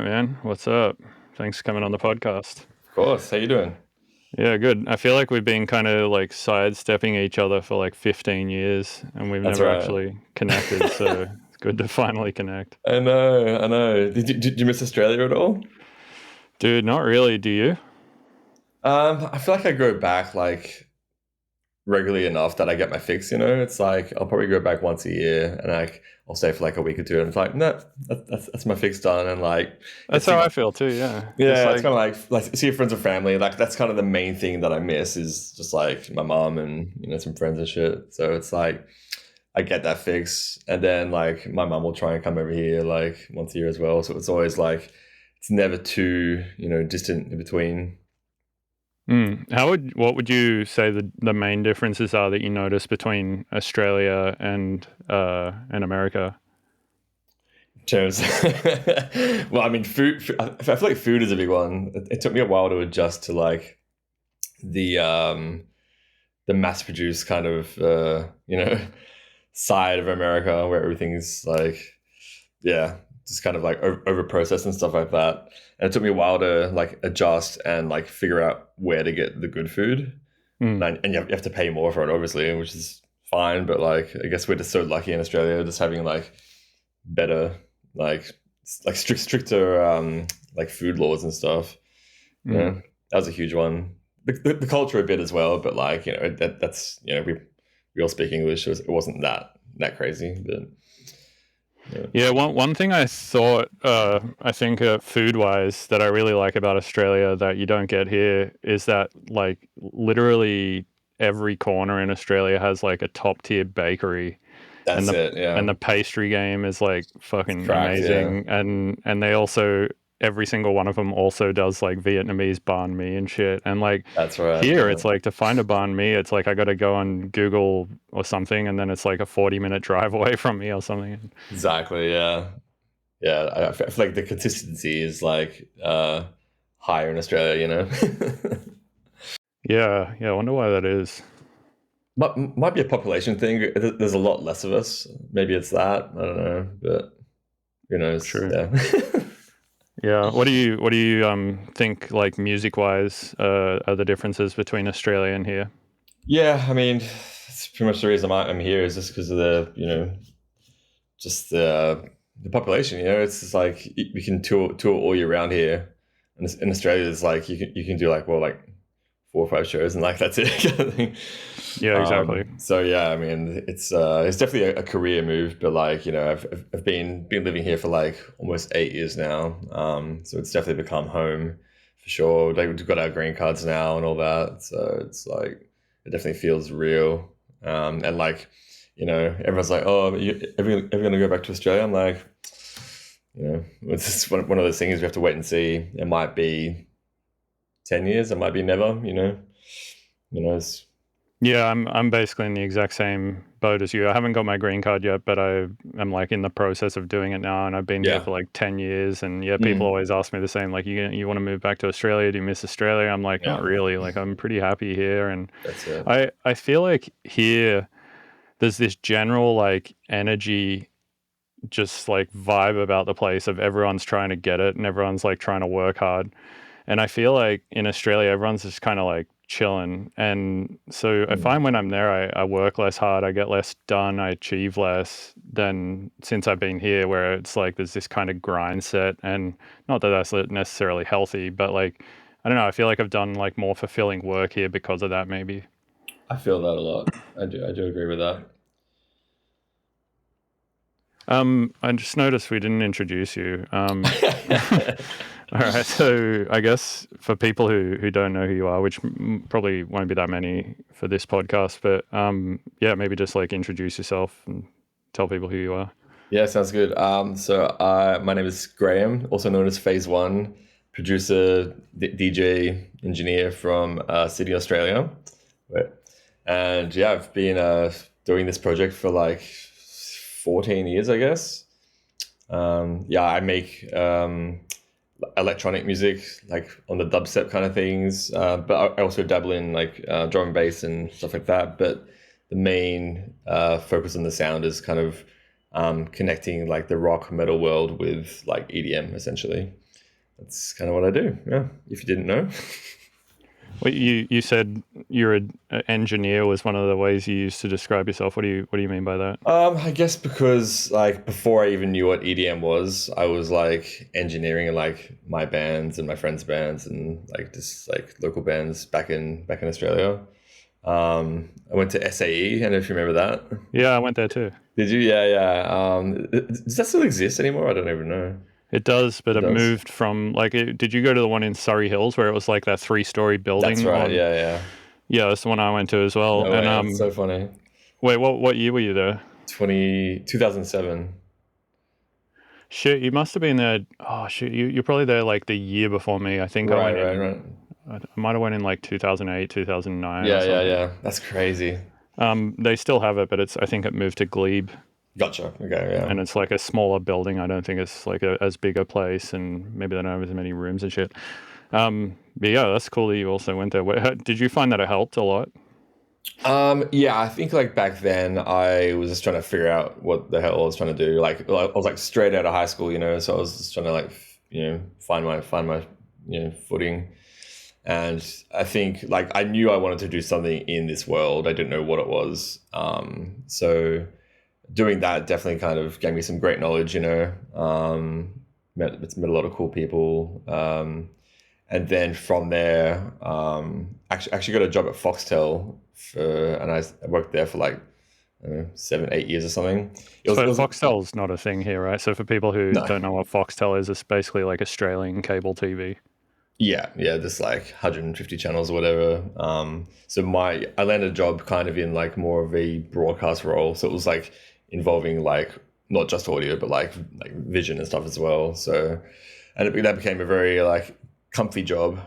right, man. What's up? Thanks for coming on the podcast. Of course. How you doing? Yeah, good. I feel like we've been kind of like sidestepping each other for like 15 years and we've That's never right. actually connected. So it's good to finally connect. I know, I know. Did you miss Australia at all? Dude, not really. Do you? I feel like I go back like regularly enough that I get my fix. It's like I'll probably go back once a year, and I'll stay for like a week or two, and it's like no, that's my fix done, and like That's it's how I feel too. Yeah. Just yeah, it's like, kind of like see your friends and family. Like that's kind of the main thing that I miss is just like my mom and some friends and shit. So it's like I get that fix, and then like my mum will try and come over here like once a year as well. So it's always like it's never too distant in between. what would you say the main differences are that you notice between Australia and America? In terms, well, I mean, I feel like food is a big one. It took me a while to adjust to like the mass produced kind of side of America where everything's like yeah, just kind of like over processed and stuff like that. And it took me a while to like adjust and like figure out where to get the good food. Mm. And you have to pay more for it, obviously, which is fine. But like, I guess we're just so lucky in Australia, just having like better, like stricter like food laws and stuff. Yeah, that was a huge one. The culture a bit as well, but like that's we all speak English, so it wasn't that crazy, but. Yeah. Yeah, one thing I thought, I think food wise, that I really like about Australia that you don't get here is that like literally every corner in Australia has like a top tier bakery, and That's the it. and Yeah. the pastry game is like It's fucking cracked. Yeah. amazing, and they also every single one of them also does like Vietnamese banh mi and shit, and like That's right. here Yeah. it's like to find a banh mi, it's like I got to go on Google or something, and then it's like a 40-minute drive away from me or something. Exactly. Yeah. Yeah. I feel like the consistency is like higher in Australia. Yeah, yeah. I wonder why that is. Might be a population thing. There's a lot less of us. Maybe it's that. I don't know, but who knows? True. Yeah. Yeah. What do you think like music wise are the differences between Australia and here? Yeah. I mean, it's pretty much the reason I'm here is just because of the just the population. It's just like we can tour all year round here. And in Australia, it's like you can do like like 4 or 5 shows and like that's it kind of thing. Yeah, exactly. So yeah, I mean it's definitely a career move, but like I've been living here for like almost 8 years now. So it's definitely become home for sure. Like we've got our green cards now and all that. So it's like it definitely feels real. And like everyone's like, oh, ever gonna go back to Australia? I'm like, it's just one of those things we have to wait and see. It might be 10 years, it might be never. Who knows? Yeah, I'm basically in the exact same boat as you. I haven't got my green card yet, but I am like in the process of doing it now, and I've been here Yeah. for like 10 years. And yeah, people Mm, always ask me the same, like, you want to move back to Australia? Do you miss Australia? I'm like, not yeah. really. Like, I'm pretty happy here, and That's it. I feel like here there's this general like energy, just like vibe about the place of everyone's trying to get it and everyone's like trying to work hard. And I feel like in Australia, everyone's just kind of like chilling. And so I Mm. find when I'm there, I work less hard, I get less done, I achieve less than since I've been here, where it's like there's this kind of grind set. And not that that's necessarily healthy, but like, I don't know, I feel like I've done like more fulfilling work here because of that, maybe. I feel that a lot. I do agree with that. I just noticed we didn't introduce you. All right, so I guess for people who don't know who you are, which probably won't be that many for this podcast, but yeah, maybe just like introduce yourself and tell people who you are. Yeah, sounds good. So my name is Graham, also known as PhaseOne, producer, DJ, engineer from Sydney, Australia. Right. And yeah, I've been doing this project for like 14 years, I guess. Yeah, I make electronic music, like on the dubstep kind of things, but I also dabble in like drum and bass and stuff like that. But the main focus on the sound is kind of connecting like the rock metal world with like EDM essentially. that's kind of what I do. Yeah, if you didn't know. Well, you said you're an engineer was one of the ways you used to describe yourself. What do you mean by that? I guess because like before I even knew what EDM was, I was like engineering in like my bands and my friends' bands and like just like local bands back in Australia. I went to SAE. I don't know if you remember that. Yeah, I went there too. Did you? Yeah, yeah. Does that still exist anymore? I don't even know. It does, but It it does. moved from like. Did you go to the one in Surrey Hills where it was like that 3-story That's building right. on? Yeah, yeah. Yeah, that's the one I went to as well. No And way. That's so funny. wait, what year were you there? 2007. Shit, you must have been there. Oh shit, you're probably there like the year before me. I think I Right, went right, in. right. I might have went in like 2008, 2009 or Yeah, yeah, something. yeah. That's crazy. They still have it, but I think it moved to Glebe, Gotcha. Okay, yeah. and it's like a smaller building. I don't think it's like as big a place, and maybe they don't have as many rooms and shit. But yeah, that's cool that you also went there. Did you find that it helped a lot? Yeah, I think like back then I was just trying to figure out what the hell I was trying to do. Like I was like straight out of high school, so I was just trying to like find my footing. And I think like I knew I wanted to do something in this world. I didn't know what it was. So doing that definitely kind of gave me some great knowledge. Met a lot of cool people. And then from there, actually got a job at Foxtel and I worked there for like I don't know, 7, 8 years or something. It So was Foxtel's not a thing here, right? So for people who no, don't know what Foxtel is, it's basically like Australian cable TV. yeah, yeah, just like 150 channels or whatever. So I landed a job kind of in like more of a broadcast role, so it was like involving like not just audio but like vision and stuff as well. So that became a very like comfy job.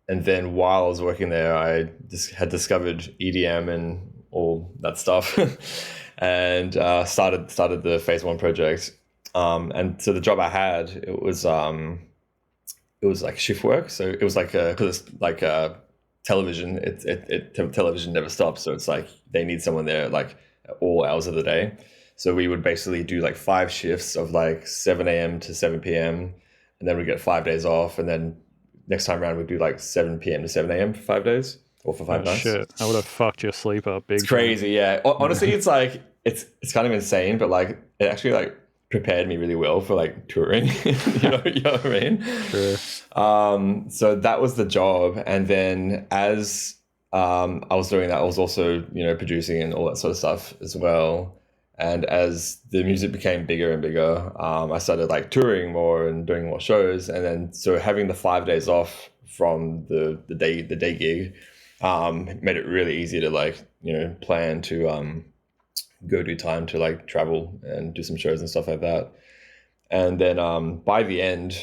And then while I was working there, I just had discovered EDM and all that stuff, and started the PhaseOne project. And so the job I had, it was like shift work. So it was like because it's like television. Television never stops. So it's like they need someone there like at all hours of the day. So we would basically do like 5 shifts of like 7 a.m. to 7 p.m. and then we get 5 days off, and then next time around we do like 7 p.m. to 7 a.m. for 5 days or for Oh 5 nights. shit! I would have fucked your sleep up It's big time. crazy, yeah. Honestly, it's like it's kind of insane, but like it actually like prepared me really well for like touring. You know what I mean? True. So that was the job, and then as I was doing that, I was also producing and all that sort of stuff as well. And as the music became bigger and bigger, I started like touring more and doing more shows. And then so having the 5 days off from the day gig made it really easy to like plan to go do time to like travel and do some shows and stuff like that. And then by the end,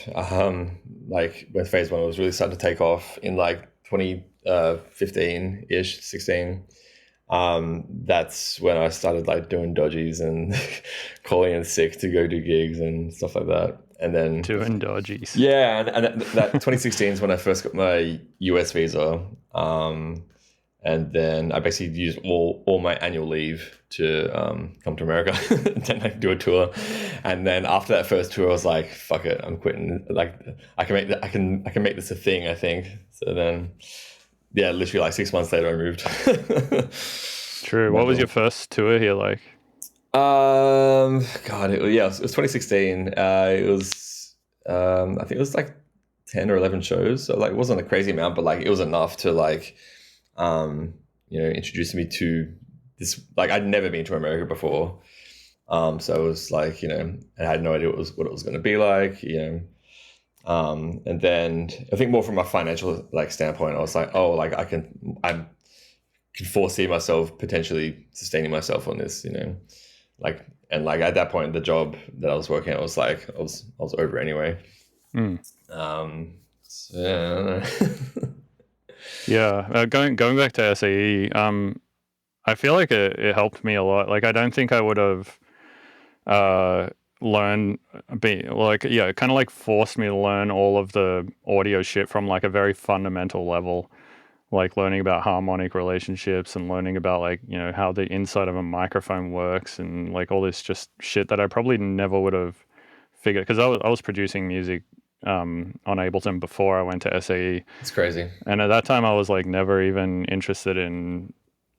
like when PhaseOne was really starting to take off in like 2015 ish, 16, that's when I started like doing dodgies and calling in sick to go do gigs and stuff like that. And then Doing dodgies. yeah, and that 2016 is when I first got my US visa. And then I basically used all my annual leave to come to America and then like do a tour. And then after that first tour, I was like, "Fuck it, I'm quitting. Like, I can make this a thing. I think." So then, yeah, literally like 6 months later, I moved. True. What was your first tour here like? God, it was 2016. It was I think it was like 10 or 11 shows. So like, it wasn't a crazy amount, but like, it was enough to like introduced me to this. Like I'd never been to America before, so it was like I had no idea what it was going to be like, and then I think more from a financial like standpoint, I was like, oh, like I can foresee myself potentially sustaining myself on this, like and like at that point, the job that I was working at was like I was over anyway. Mm. So, yeah, I don't know. Yeah, going back to SAE, I feel like it helped me a lot. Like I don't think I would have learned like yeah, it kind of like forced me to learn all of the audio shit from like a very fundamental level, like learning about harmonic relationships and learning about like how the inside of a microphone works and like all this just shit that I probably never would have figured because I was producing music on Ableton before I went to SAE. It's crazy. And at that time, I was like never even interested in,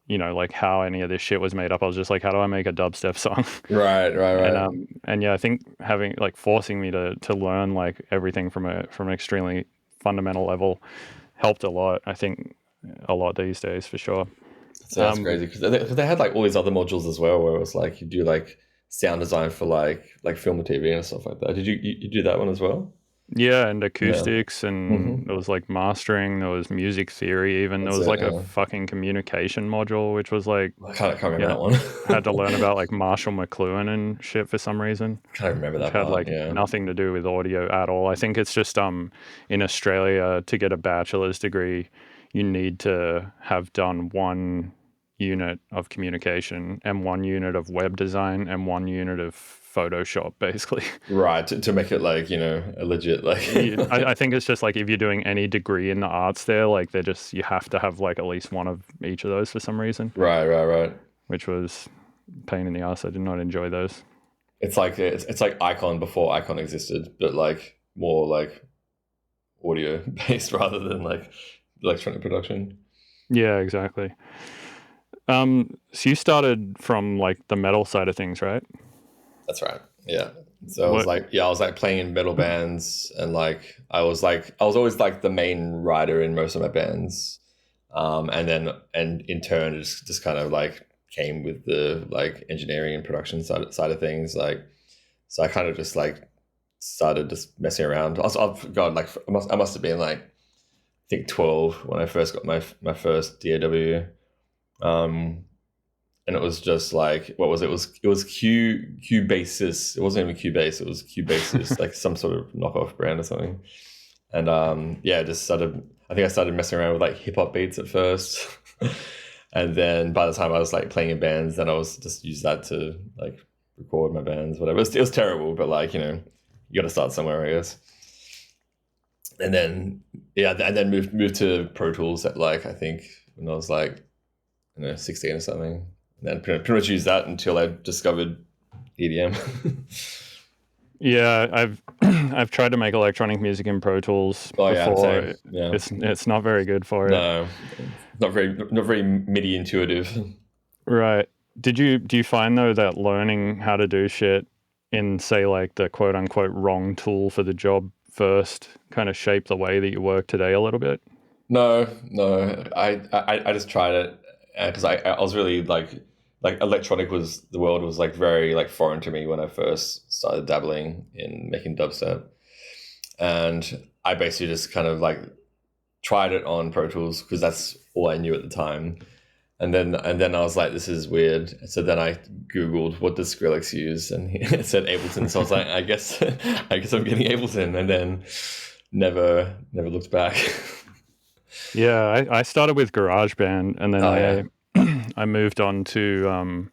like how any of this shit was made up. I was just like, how do I make a dubstep song? Right, right, right. And yeah, I think having like forcing me to learn like everything from an extremely fundamental level helped a lot. I think a lot these days for sure. So that's crazy because they had like all these other modules as well, where it was like you do like sound design for like film and TV and stuff like that. Did you do that one as well? Yeah, and Yeah. acoustics, and Hmm. there was like mastering, there was music theory, even there That's was it. like a Yeah. fucking communication module, which was like, I can't remember yeah, that one. had to learn about like Marshall McLuhan and shit for some reason, Can't remember which that had part. like Yeah. nothing to do with audio at all. I think it's just in Australia to get a bachelor's degree, you need to have done one unit of communication and one unit of web design and one unit of Photoshop, basically. Right. To make it like a legit like. I think it's just like if you're doing any degree in the arts there, like you have to have like at least one of each of those for some reason, Right. Right. Right. which was pain in the ass. I did not enjoy those. It's like Icon before Icon existed, but like more like audio based rather than like electronic production. Yeah, exactly. So you started from like the metal side of things, right? That's right. Yeah. So What? I was like playing in metal bands, and I was always like the main writer in most of my bands. And in turn just kind of like came with the like engineering and production side of things. Like, so I kind of just like started just messing around. I've got like I must have been like I think 12 when I first got my first DAW. Um, and it was just like what was it? It was Cubasis. It wasn't even Cubase. It was Cubasis, like some sort of knockoff brand or something. And yeah, just started. I think I started messing around with like hip hop beats at first, and then by the time I was like playing in bands, then I was just use that to like record my bands, whatever. It was terrible, but like you got to start somewhere, I guess. And then yeah, and then moved to Pro Tools at like I think when I was like 16 or something. And then pretty much used that until I discovered EDM. Yeah, I've I've tried to make electronic music in Pro Tools Oh yeah, same. before. Yeah. It's not very good for it. No, not very MIDI intuitive. Right. Do you find though that learning how to do shit in say like the quote unquote wrong tool for the job first kind of shape the way that you work today a little bit? No, no. I just tried it because I was really like electronic was the world was like very like foreign to me when I first started dabbling in making dubstep, and I basically just kind of like tried it on Pro Tools because that's all I knew at the time. And then I was like, this is weird. So then I Googled what does Skrillex use, and it said Ableton. So I was like, I guess I'm getting Ableton, and then never looked back. Yeah, I started with GarageBand and then Oh yeah. I moved on to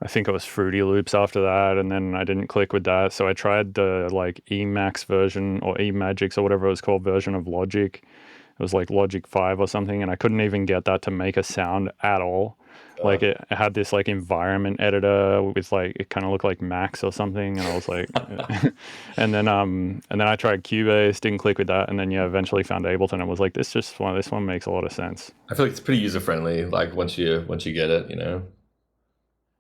I think it was Fruity Loops after that, and then I didn't click with that. So I tried the like Emax version or Emagix or whatever it was called version of Logic. It was like Logic 5 or something, and I couldn't even get that to make a sound at all. Like Uh, it had this like environment editor with like it kind of looked like Max or something, and I was like, and then I tried Cubase, didn't click with that, and then yeah, eventually found Ableton and was like, this one makes a lot of sense. I feel like it's pretty user friendly. Like once you get it.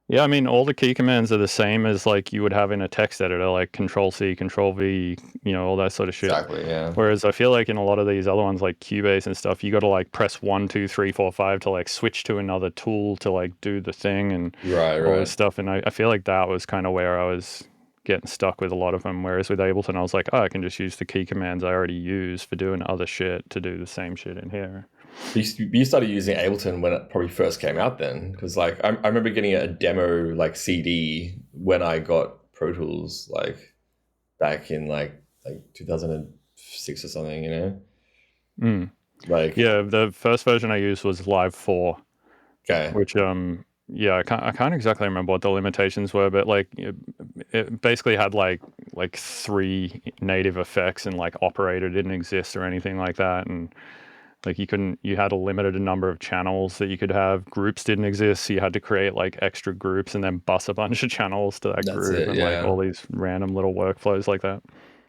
Yeah, I mean, all the key commands are the same as like you would have in a text editor, like Control C, Control V, all that sort of shit. Exactly. Yeah. Whereas I feel like in a lot of these other ones, like Cubase and stuff, you got to like press 1, 2, 3, 4, 5 to like switch to another tool to like do the thing and Right. all this Right. stuff. And I feel like that was kind of where I was getting stuck with a lot of them. Whereas with Ableton, I was like, oh, I can just use the key commands I already use for doing other shit to do the same shit in here. You started using Ableton when it probably first came out, then, because like I remember getting a demo like CD when I got Pro Tools like back in like 2006 or something. Mm. Like Yeah, the first version I used was Live 4, okay, which yeah, I can't exactly remember what the limitations were, but like it basically had like three native effects, and like operator didn't exist or anything like that, and like you had a limited number of channels that you could have. Groups didn't exist, so you had to create like extra groups and then bus a bunch of channels to that that's group, it. and like Yeah. all these random little workflows like that.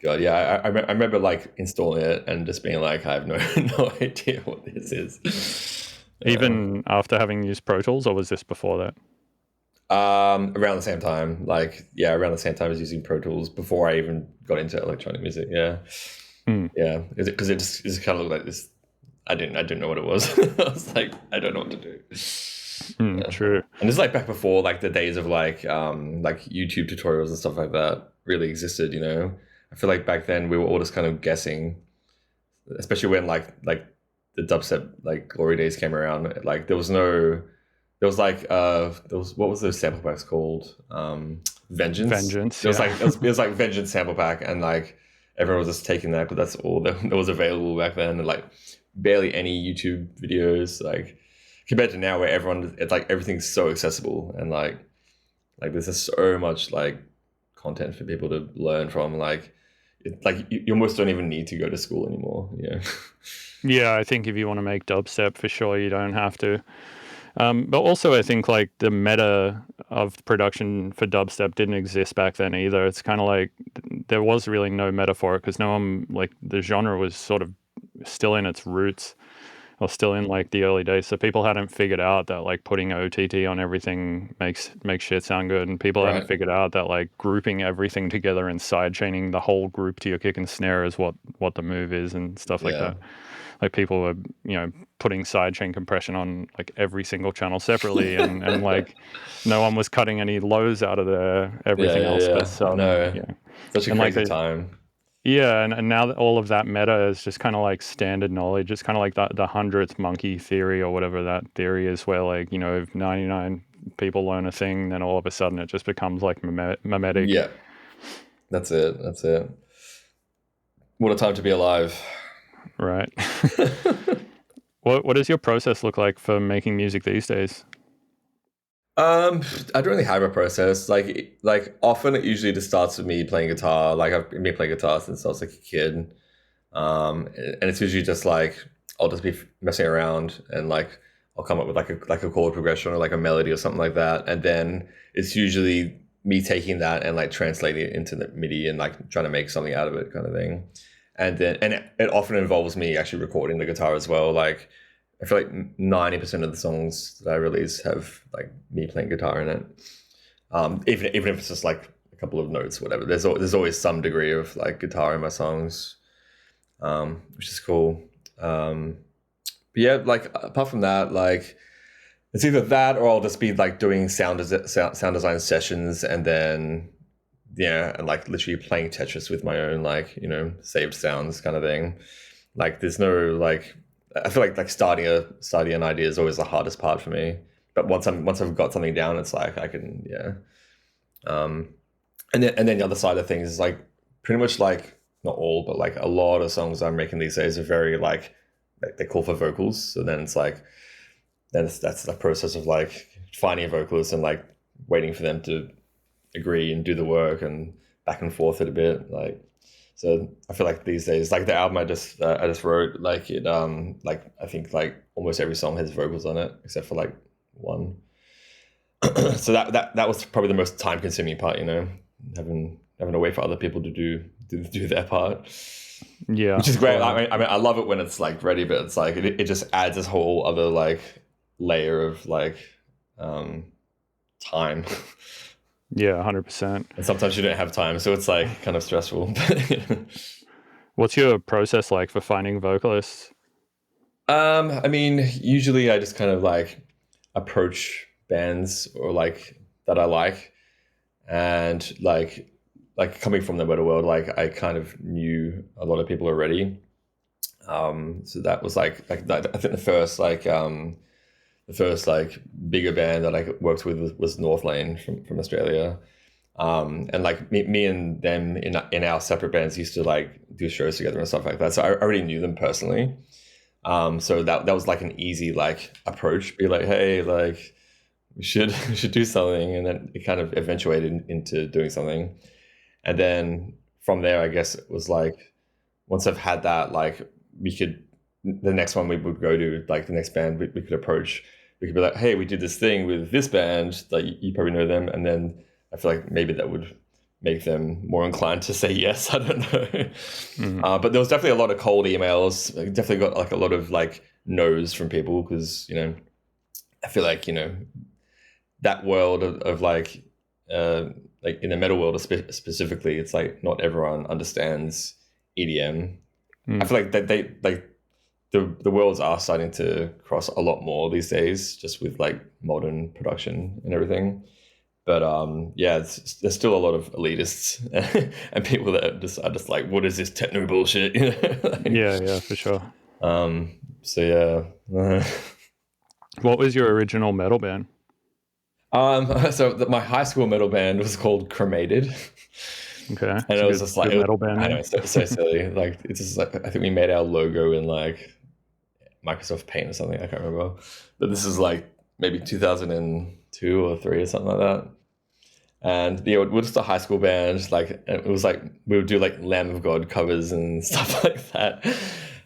God, yeah, I remember like installing it and just being like, I have no no idea what this is. Even after having used Pro Tools, or was this before that? Around the same time, like yeah, around the same time as using Pro Tools before I even got into electronic music. Yeah, Hmm. yeah, because it just kind of looked like this. I didn't know what it was. I was like, I don't know what to do. Yeah. True. And it's like back before like the days of like YouTube tutorials and stuff like that really existed, you know. I feel like back then we were all just kind of guessing, especially when like the dubstep like glory days came around. Like there was like there was, what was those sample packs called? Vengeance. Vengeance, There was like yeah. it was like Vengeance sample pack, and like everyone was just taking that because that's all that was available back then, and like barely any YouTube videos like compared to now where everyone it's like everything's so accessible, and like there's just so much like content for people to learn from. Like like you almost don't even need to go to school anymore. Yeah. Yeah, I think if you want to make dubstep, for sure, you don't have to. But also, I think like the meta of production for dubstep didn't exist back then either. It's kind of like there was really no meta for it because no one, like, the genre was sort of still in its roots, or still in like the early days. So people hadn't figured out that like putting OTT on everything makes shit sound good, and people hadn't Right. figured out that like grouping everything together and side chaining the whole group to your kick and snare is what the move is and stuff like Yeah. that. Like people were, putting sidechain compression on like every single channel separately, and like no one was cutting any lows out of their Yeah, everything yeah, else but yeah. I sub. know. Yeah, Such a and like crazy the time. yeah, and now that all of that meta is just kind of like standard knowledge. It's kind of like the hundredth monkey theory or whatever that theory is, where like if 99 people learn a thing, then all of a sudden it just becomes like mimetic, Yeah, that's it. That's it. What a time to be alive. right? What does your process look like for making music these days? I don't really have a process. Like often it usually just starts with me playing guitar. Like I've been playing guitar since I was like a kid. And it's usually just like I'll just be messing around and like I'll come up with like a chord progression or like a melody or something like that, and then it's usually me taking that and like translating it into the MIDI and like trying to make something out of it, kind of thing. And then it often involves me actually recording the guitar as well. Like I feel like 90% of the songs that I release have like me playing guitar in it. Even if it's just like a couple of notes, whatever. There's always some degree of like guitar in my songs, which is cool. But yeah, like apart from that, like it's either that or I'll just be like doing sound design sessions, and then yeah, and like literally playing Tetris with my own like saved sounds kind of thing. Like there's no like I feel like starting an idea is always the hardest part for me. But once I've got something down, it's like I can yeah. Um, and then the other side of things is like pretty much like not all, but like a lot of songs I'm making these days are very like they call for vocals. So then it's like that's the process of like finding a vocalist and like waiting for them to agree and do the work and back and forth it a bit. Like so I feel like these days like the album I just wrote like it like I think like almost every song has vocals on it except for like one. So that was probably the most time consuming part, having to wait for other people to do their part, Yeah, which is great. well, I mean, I love it when it's like ready, but it's like it just adds this whole other like layer of like um, time, yeah, 100%. and sometimes you don't have time, so it's like kind of stressful. What's your process like for finding vocalists? I mean, usually I just kind of like approach bands or like that I like, and like coming from the metal world, like I kind of knew a lot of people already. So that was like that, I think the first like bigger band that I worked with was Northlane from Australia. And like me and them in our separate bands used to like do shows together and stuff like that. So I already knew them personally. So that was like an easy like approach, be like, hey, like we should do something, and then it kind of eventuated into doing something. And then from there, I guess it was like once I've had that, like we could the next one we would go to, like the next band we could approach. We could be like, hey, we did this thing with this band, like you probably know them, and then I feel like maybe that would make them more inclined to say yes. I don't know. But there was definitely a lot of cold emails. I definitely got like a lot of like no's from people because, I feel like, that world of like in the metal world specifically, it's like not everyone understands EDM. I feel like that they like the worlds are starting to cross a lot more these days, just with like modern production and everything. But yeah, there's still a lot of elitists and people that are just like, what is this techno bullshit? Like, Yeah, for sure. so yeah. What was your original metal band? So my high school metal band was called Cremated. Okay, And it's it a was good just like, metal band I know, name. it's so silly. Like, it's just like, I think we made our logo in like Microsoft Paint or something. I can't remember. But this is like maybe 2002 or three or something like that. And we're just a high school band. Like, it was like we would do like Lamb of God covers and stuff like that.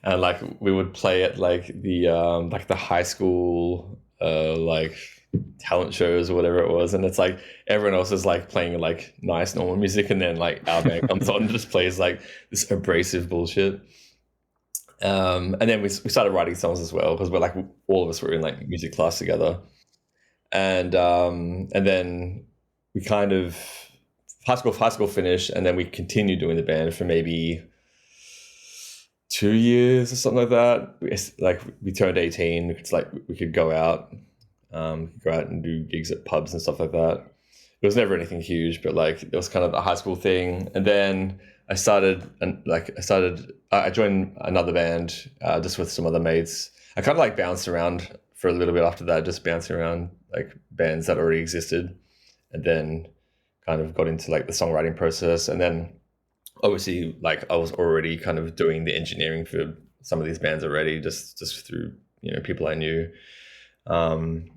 And like we would play at like the high school like talent shows or whatever it was. And it's like everyone else is like playing like nice normal music, and then like our band comes on and just plays like this abrasive bullshit. And then we started writing songs as well because we're like all of us were in like music class together, and then we kind of high school finished, and then we continued doing the band for maybe 2 years or something like that. Like we turned 18, it's like we could go out, and do gigs at pubs and stuff like that. It was never anything huge, but like it was kind of a high school thing. And then I joined another band just with some other mates. I kind of like bounced around for a little bit after that, just bouncing around like bands that already existed, and then kind of got into like the songwriting process. And then obviously like I was already kind of doing the engineering for some of these bands already, just through people I knew. And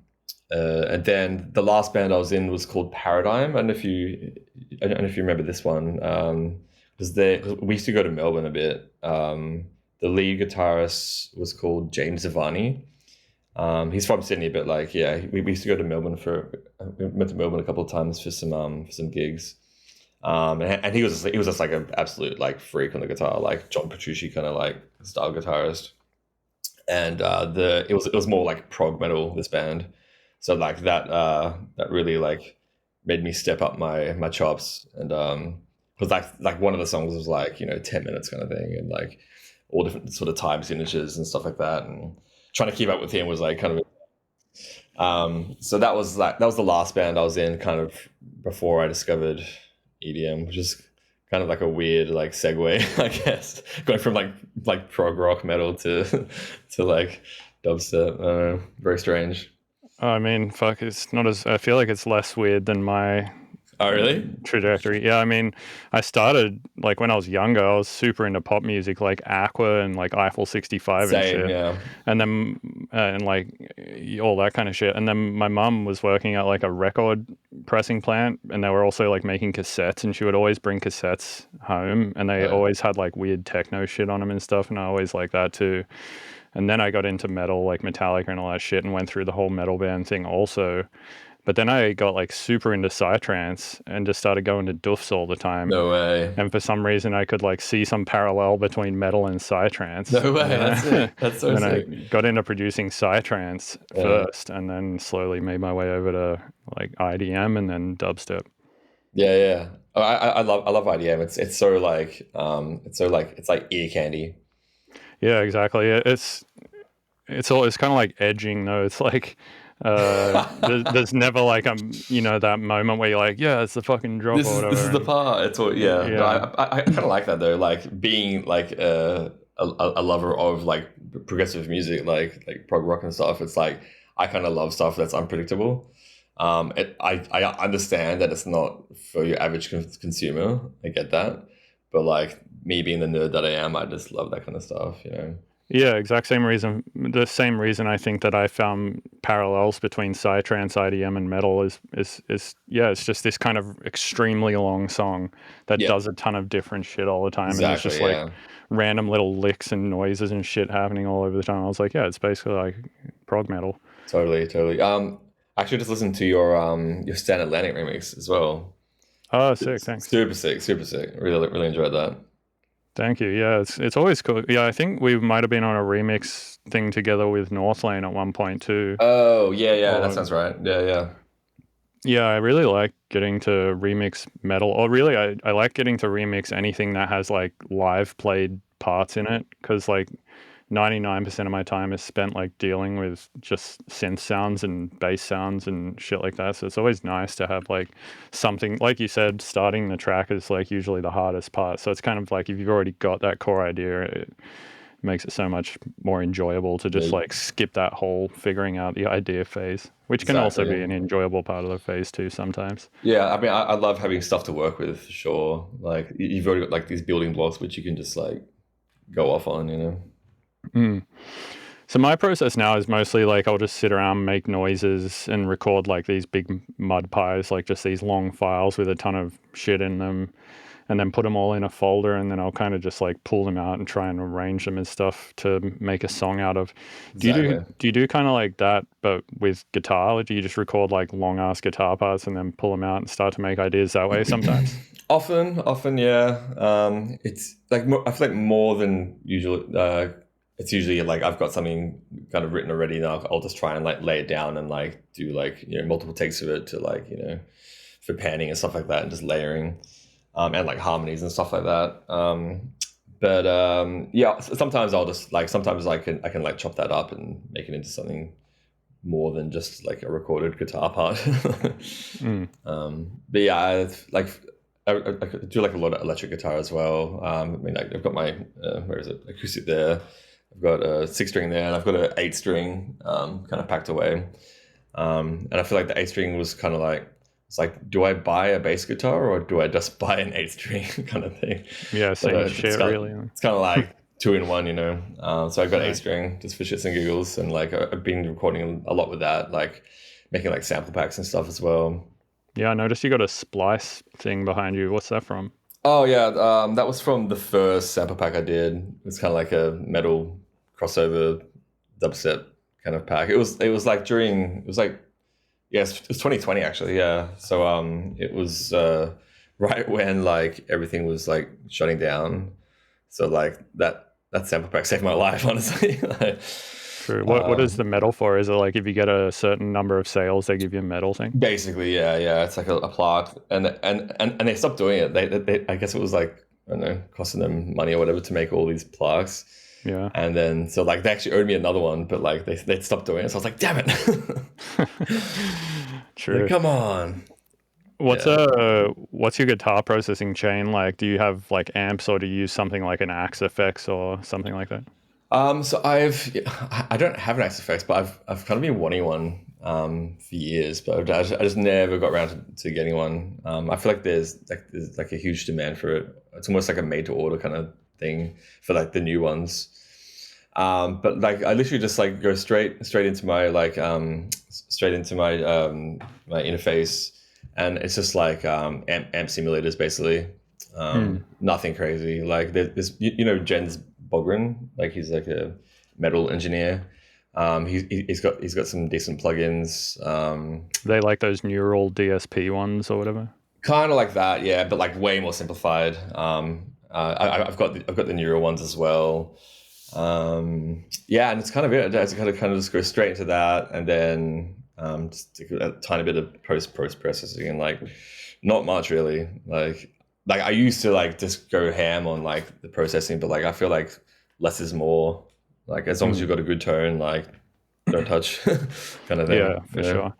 then the last band I was in was called Paradigm. I don't know if you remember this one. Because we used to go to Melbourne a bit. The lead guitarist was called James Zavani. He's from Sydney, but like yeah, we used to go to Melbourne we went to Melbourne a couple of times for some gigs. And he was just like an absolute like freak on the guitar, like John Petrucci kind of like style guitarist. And it was more like prog metal, this band. So like that really like made me step up my chops. And because like one of the songs was like 10 minutes kind of thing, and like all different sort of time signatures and stuff like that, and trying to keep up with him was like kind of so that was the last band I was in kind of before I discovered EDM, which is kind of like a weird like segue, I guess, going from like prog rock metal to like dubstep. I don't know, very strange. I mean, fuck, it's not as. I feel like it's less weird than my Oh, really? trajectory. Yeah, I mean, I started like when I was younger. I was super into pop music, like Aqua and like Eiffel 65 and Same, shit, yeah. and then and like all that kind of shit. And then my mum was working at like a record pressing plant, and they were also like making cassettes, and she would always bring cassettes home, and they always had like weird techno shit on them and stuff, and I always liked that too. And then I got into metal, like Metallica and all that shit, and went through the whole metal band thing also. But then I got like super into psytrance and just started going to doofs all the time. No way. And for some reason, I could like see some parallel between metal and psytrance. No way. And then That's sick. That's so then I sick. got into producing psytrance first, and then slowly made my way over to like IDM and then dubstep. Yeah, yeah. Oh, I love IDM. It's so like it's like ear candy. Yeah, exactly. It's kind of like edging though. It's like there's never like that moment where you're like, yeah, it's the fucking drop or This whatever. is the And part. It's all, yeah. No, yeah, I kind of like that though. Like being like a lover of like progressive music, like prog rock and stuff. It's like I kind of love stuff that's unpredictable. I understand that it's not for your average consumer. I get that, but like me being the nerd that I am, I just love that kind of stuff. yeah, exact same reason. The same reason I think that I found parallels between psytrance, IDM, and metal is yeah, it's just this kind of extremely long song that Yeah, does a ton of different shit all the time, and there's just exactly. like Yeah, random little licks and noises and shit happening all over the time. I was like, yeah, it's basically like prog metal. totally, totally. I actually just listened to your Stan Atlantic remix as well. Oh, sick. Thanks. Super sick, super sick. Really, really enjoyed that. Thank you. Yeah, it's always cool. Yeah, I think we might have been on a remix thing together with Northlane at one point too. Oh, yeah, yeah, that Or sounds right. Yeah, yeah. yeah, I really like getting to remix metal. Or really, I like getting to remix anything that has like live played parts in it because like 99% of my time is spent like dealing with just synth sounds and bass sounds and shit like that. So it's always nice to have like something, like you said, starting the track is like usually the hardest part. So it's kind of like if you've already got that core idea, it makes it so much more enjoyable to just Yeah, like skip that whole figuring out the idea phase, which can also be exactly. an enjoyable part of the phase too sometimes. Yeah, I mean, I love having stuff to work with, for sure. Like, you've already got like these building blocks which you can just like go off on, you know? Mm. So my process now is mostly like I'll just sit around, make noises, and record like these big mud pies, like just these long files with a ton of shit in them, and then put them all in a folder, and then I'll kind of just like pull them out and try and arrange them and stuff to make a song out of. Exactly. Do you do kind of like that, but with guitar? Or do you just record like long ass guitar parts and then pull them out and start to make ideas that way sometimes? Often, yeah. It's like I feel like more than usual. It's usually like I've got something kind of written already, and I'll just try and like lay it down and like do like multiple takes of it to like for panning and stuff like that, and just layering, and like harmonies and stuff like that. But yeah, sometimes I'll just like sometimes I can like chop that up and make it into something more than just like a recorded guitar part. Mm. But yeah, I do like a lot of electric guitar as well. I mean, I've got my where is it, acoustic there. I've got a 6 string there, and I've got an 8 string kind of packed away. And I feel like the 8 string was kind of like it's like, do I buy a bass guitar or do I just buy an 8 string kind of thing? Yeah, But same shit, really. it's kind of like two in one, So I've got eight Right. string just for shits and giggles, and like I've been recording a lot with that, like making like sample packs and stuff as well. Yeah, I noticed you got a splice thing behind you. What's that from? Oh yeah, that was from the first sample pack I did. It's kind of like a metal crossover dubstep kind of pack. It was like during it was like yes, it was 2020 actually. Yeah, so it was right when like everything was like shutting down. So like that sample pack saved my life, honestly. Like, True. What is um, the medal for? Is it like if you get a certain number of sales, they give you a medal thing? basically, yeah, yeah. It's like a plaque, and they stopped doing it. I guess it was like I don't know, costing them money or whatever to make all these plaques. Yeah. And then so like they actually owed me another one, but like they stopped doing it. So I was like, damn it. Like, True. come on. Yeah. What's your guitar processing chain like? Do you have like amps or do you use something like an Axe FX or something like that? So I don't have an Axe effects, but I've kind of been wanting one for years, but I just never got around to getting one. I feel like there's like a huge demand for it. It's almost like a made to order kind of thing for like the new ones. But like I literally just like go straight into my like straight into my interface, and it's just like amp simulators basically. Mm. Nothing crazy. Like there's Jens Bogren, like he's like a metal engineer. He's got some decent plugins. They like those neural DSP ones or whatever. Kind of like that, yeah, but like way more simplified. I've got the neural ones as well. Yeah, and it's kind of it. I kind of just go straight into that, and then just a tiny bit of post processing, and like not much really. Like I used to like just go ham on like the processing, but like I feel like less is more. Like as long as Mm. you've got a good tone, like don't touch, kind of Yeah, thing. for sure.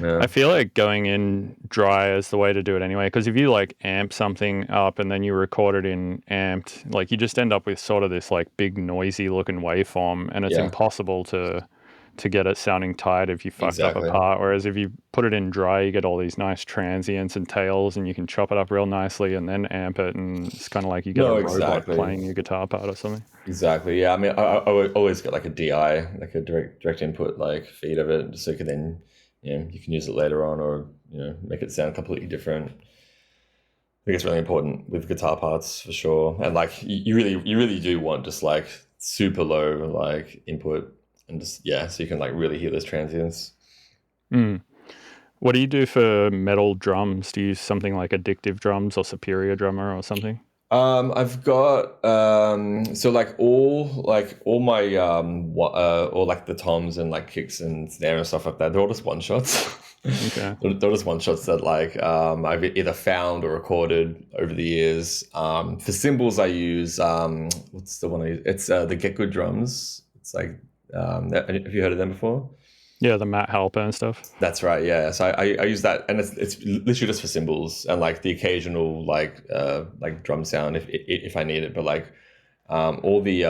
Yeah, I feel like going in dry is the way to do it anyway. Because if you like amp something up and then you record it in amped, like you just end up with sort of this like big noisy looking waveform, and it's yeah, impossible to get it sounding tight if you fucked up a exactly. part. Whereas if you put it in dry, you get all these nice transients and tails, and you can chop it up real nicely and then amp it, and it's kind of like you get a No, robot exactly. playing your guitar part or something. Exactly. Yeah. I mean, I always get like a DI, like a direct input, like feed of it, so you can then, you can use it later on, or make it sound completely different. I think it's really important with guitar parts for sure, and like you really do want just like super low like input, and just so you can like really hear those transients. Mm. What do you do for metal drums? Do you use something like Addictive Drums or Superior Drummer or something? I've got so like all my or like the toms and like kicks and snare and stuff like that. They're all just one shots. Okay. They're just one shots that like I've either found or recorded over the years. For cymbals, I use what's the one I use? It's the Get Good drums. It's like have you heard of them before? Yeah, the Matt Halper and stuff. That's right, yeah. So I use that, and it's literally just for cymbals and like the occasional like drum sound if I need it. But like all the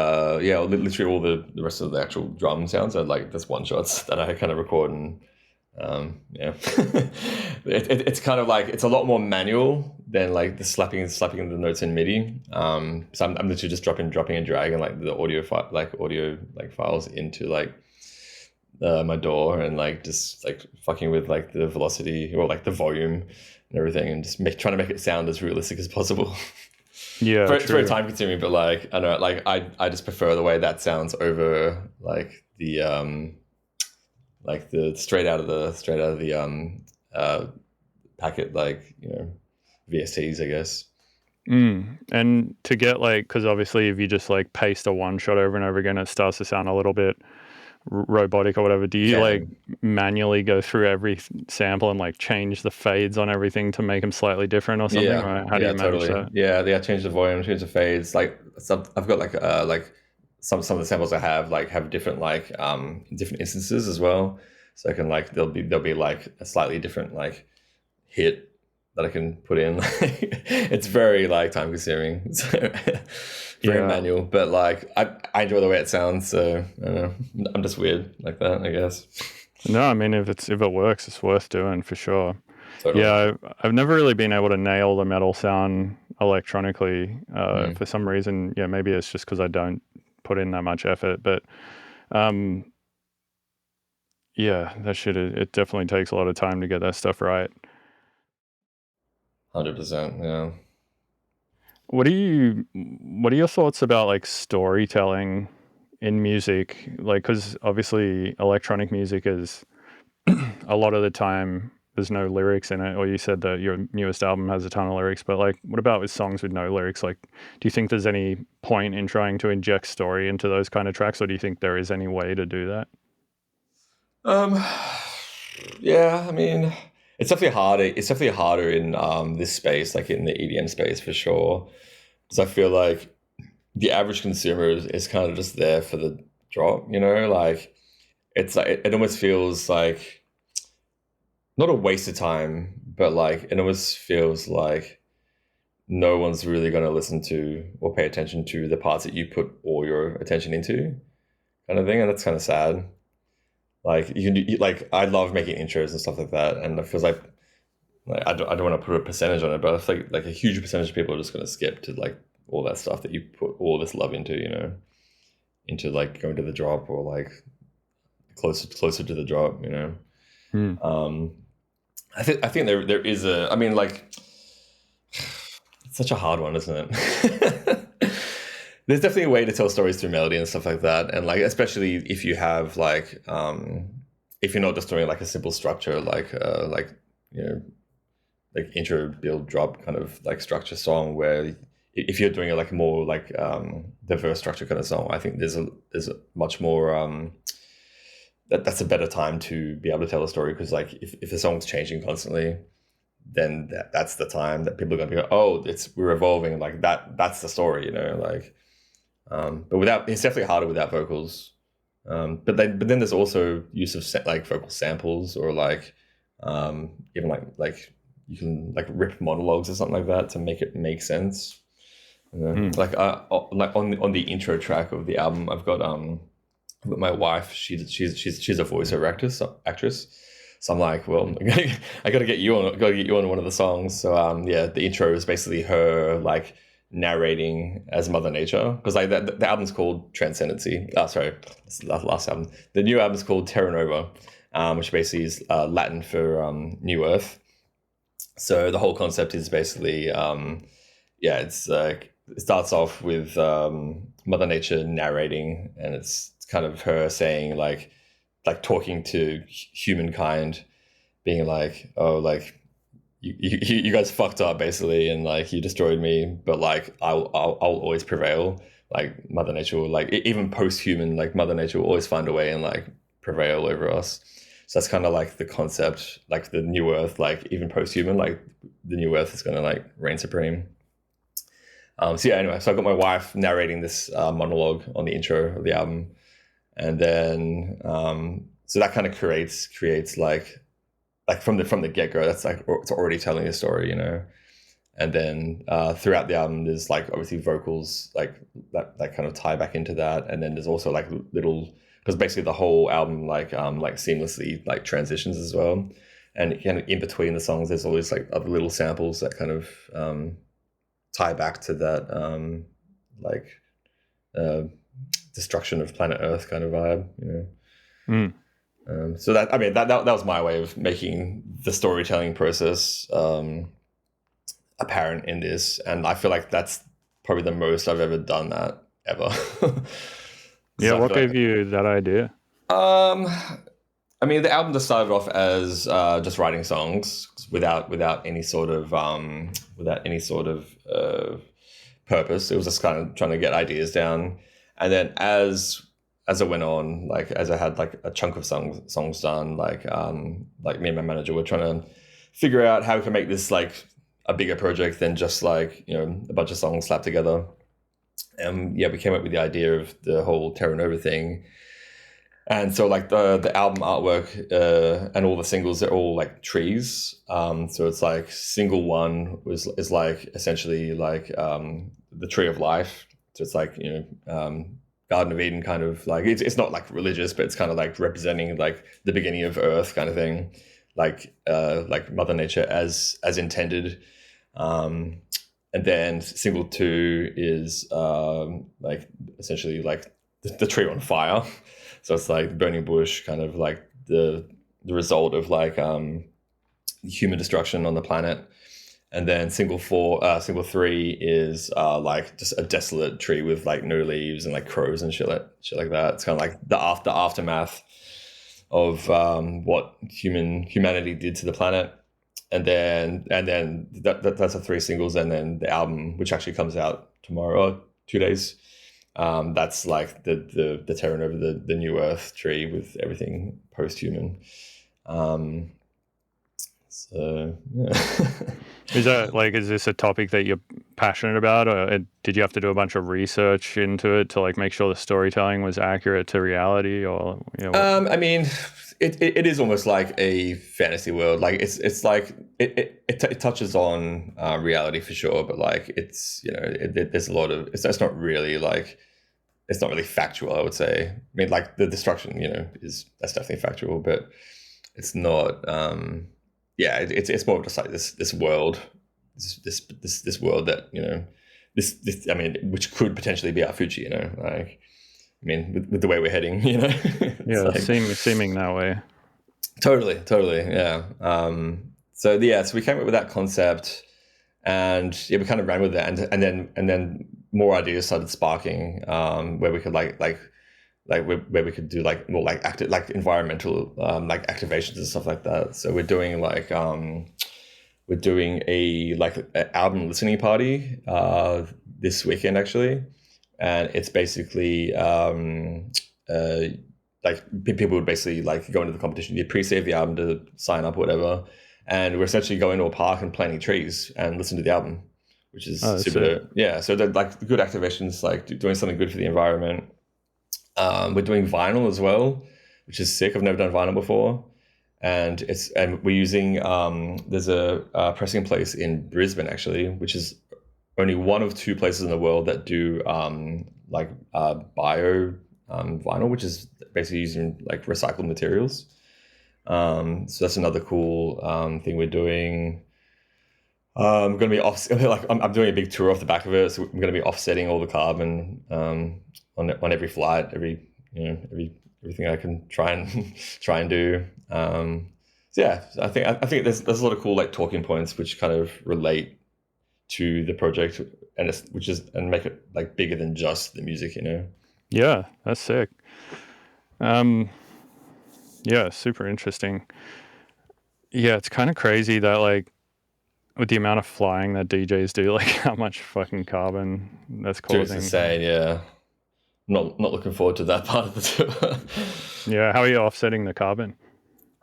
literally all the rest of the actual drum sounds are like just one shots that I kind of record and yeah. It's kind of like it's a lot more manual than like the slapping the notes in MIDI. So I'm literally just dropping and dragging like the audio like files into like my DAW and like just like fucking with like the velocity or like the volume and everything and just trying to make it sound as realistic as possible. Yeah, It's very true. time consuming, but like I know like I just prefer the way that sounds over like the straight out of the uh packet, like VSTs, I guess. And to get like, because obviously if you just like paste a one shot over and over again, it starts to sound a little bit robotic or whatever. Do you like Can. manually go through every sample and like change the fades on everything to make them slightly different or something? Yeah, Or how do yeah, you manage totally. that? Yeah, change the volume, change the fades. Like I've got like some of the samples I have different like different instances as well. So I can like there'll be like a slightly different like hit that I can put in. It's very like time consuming. So very Yeah. manual, but like I enjoy the way it sounds. So I don't know. I'm just weird like that, I guess. No, I mean if it works, it's worth doing for sure. Totally. Yeah, I've never really been able to nail the metal sound electronically Mm. for some reason. Yeah, maybe it's just because I don't put in that much effort. But um, yeah, that shit, it definitely takes a lot of time to get that stuff right. 100%. Yeah. What are your thoughts about like storytelling in music? Like, because obviously electronic music is a lot of the time there's no lyrics in it, or you said that your newest album has a ton of lyrics, but like what about with songs with no lyrics? Like, do you think there's any point in trying to inject story into those kind of tracks, or do you think there is any way to do that? Um, yeah, I mean, it's definitely harder. It's definitely harder in this space, like in the EDM space for sure. Because I feel like the average consumer is kind of just there for the drop, like it's like it almost feels like not a waste of time, but like it almost feels like no one's really going to listen to or pay attention to the parts that you put all your attention into, kind of thing, and that's kind of sad. Like you can do, like I love making intros and stuff like that, and it feels like I don't want to put a percentage on it, but I feel like a huge percentage of people are just going to skip to like all that stuff that you put all this love into, into like going to the drop or like closer to the drop. Hmm. Um, I think there is I mean like it's such a hard one, isn't it? There's definitely a way to tell stories through melody and stuff like that, and like especially if you have like if you're not just doing like a simple structure like you know like intro build drop kind of like structure song where if you're doing it like more like diverse structure kind of song, I think there's a much more that's a better time to be able to tell a story, because like if the song's changing constantly, then that's the time that people are going to go, oh, we're evolving, like that's the story, like but without, it's definitely harder without vocals. But then there's also use of like vocal samples, or like even like you can like rip monologues or something like that to make it make sense. Hmm. Like on the intro track of the album, I've got with my wife. She's a voiceover actress. So I'm like, well, I got to get you on. Got to get you on one of the songs. So yeah, the intro is basically her like narrating as Mother Nature, because like the album's called Transcendency. Oh, sorry, it's the last album. The new album's called Terra Nova, which basically is Latin for New Earth. So the whole concept is basically, yeah, it's like it starts off with Mother Nature narrating, and it's kind of her saying like talking to humankind, being like, oh, like you guys fucked up basically, and like you destroyed me, but like I'll always prevail. Like Mother Nature will, like even post-human, like Mother Nature will always find a way and like prevail over us. So that's kind of like the concept, like the new Earth, like even post-human, like the new Earth is gonna like reign supreme. So yeah, anyway, so I got my wife narrating this monologue on the intro of the album, and then so that kind of creates like from the get go, that's like it's already telling a story, you know. And then throughout the album, there's like obviously vocals like that kind of tie back into that, and then there's also like little, because basically the whole album like seamlessly like transitions as well, and kind of in between the songs, there's always like other little samples that kind of tie back to that like uh, destruction of planet Earth kind of vibe, you know. Mm. So that, I mean, that was my way of making the storytelling process apparent in this, and I feel like that's probably the most I've ever done that ever. Yeah, So I what feel gave like, you that idea? um, I mean, the album just started off as just writing songs without any sort of purpose. It was just kind of trying to get ideas down, and then as it went on, like as I had like a chunk of songs done, like me and my manager were trying to figure out how we can make this like a bigger project than just like, you know, a bunch of songs slapped together. And yeah, we came up with the idea of the whole Terra Nova thing. And so like the album artwork and all the singles, they're all like trees. So it's like single one is like essentially like the tree of life. So it's like, you know, Garden of Eden kind of like, it's not like religious, but it's kind of like representing like the beginning of Earth kind of thing, like Mother Nature as intended. And then single two is like essentially like the tree on fire. So it's like burning bush, kind of like the result of like human destruction on the planet. And then single three is like just a desolate tree with like no leaves and like crows and shit like that. It's kind of like the aftermath of what humanity did to the planet. And then that's the three singles, and then the album, which actually comes out tomorrow, 2 days. That's like the Terra Nova, the new Earth tree with everything post-human. So yeah. Is this a topic that you're passionate about, or did you have to do a bunch of research into it to like make sure the storytelling was accurate to reality, or you know? I mean, it is almost like a fantasy world. Like it's like it touches on reality for sure, but like it's, you know, there's a lot of it's not really like, it's not really factual, I would say. I mean, like the destruction, you know, that's definitely factual, but it's not. Yeah, it's more of just like this world, this world that, you know, this I mean, which could potentially be our future, you know, like. I mean, with the way we're heading, you know, it's Yeah, like seeming that way. totally, yeah. So yeah, so we came up with that concept, and yeah, we kind of ran with it, and then more ideas started sparking, where we could where we could do like more like active like environmental like activations and stuff like that. So we're doing a like an album listening party this weekend actually, and it's basically like people would basically like go into the competition. You pre-save the album to sign up, or whatever, and we're essentially going to a park and planting trees and listen to the album, which is Oh, that's sick. super. Yeah, so they're like good activations, like doing something good for the environment. We're doing vinyl as well, which is sick. I've never done vinyl before, and we're using there's a pressing place in Brisbane actually, which is only one of two places in the world that do bio vinyl, which is basically using like recycled materials. So that's another cool thing we're doing. I'm going to be like I'm doing a big tour off the back of it, so I'm going to be offsetting all the carbon on every flight, everything I can try and do. So yeah, I think there's a lot of cool like talking points which kind of relate to the project, and make it like bigger than just the music, you know. Yeah, that's sick. Um, yeah, super interesting. Yeah, it's kind of crazy that like with the amount of flying that DJs do, like how much fucking carbon that's Dude, it's causing. insane. Yeah, not looking forward to that part of the tour. Yeah, how are you offsetting the carbon?